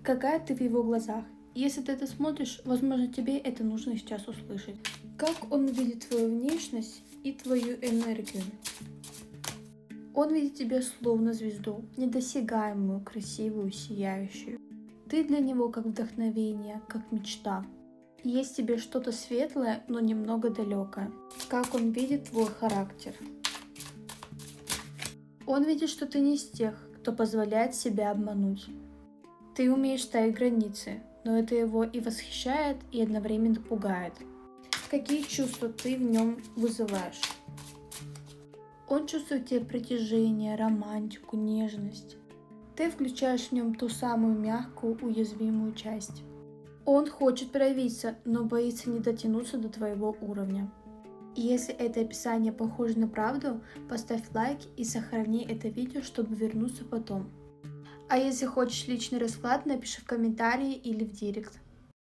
Какая ты в его глазах? Если ты это смотришь, возможно, тебе это нужно сейчас услышать. Как он видит твою внешность и твою энергию? Он видит тебя словно звезду, недосягаемую, красивую, сияющую. Ты для него как вдохновение, как мечта. Есть в тебе что-то светлое, но немного далекое. Как он видит твой характер? Он видит, что ты не из тех, кто позволяет себя обмануть. Ты умеешь ставить границы, но это его и восхищает, и одновременно пугает. Какие чувства ты в нем вызываешь? Он чувствует в тебе притяжение, романтику, нежность. Ты включаешь в нем ту самую мягкую, уязвимую часть. Он хочет проявиться, но боится не дотянуться до твоего уровня. И если это описание похоже на правду, поставь лайк и сохрани это видео, чтобы вернуться потом. А если хочешь личный расклад, напиши в комментарии или в директ.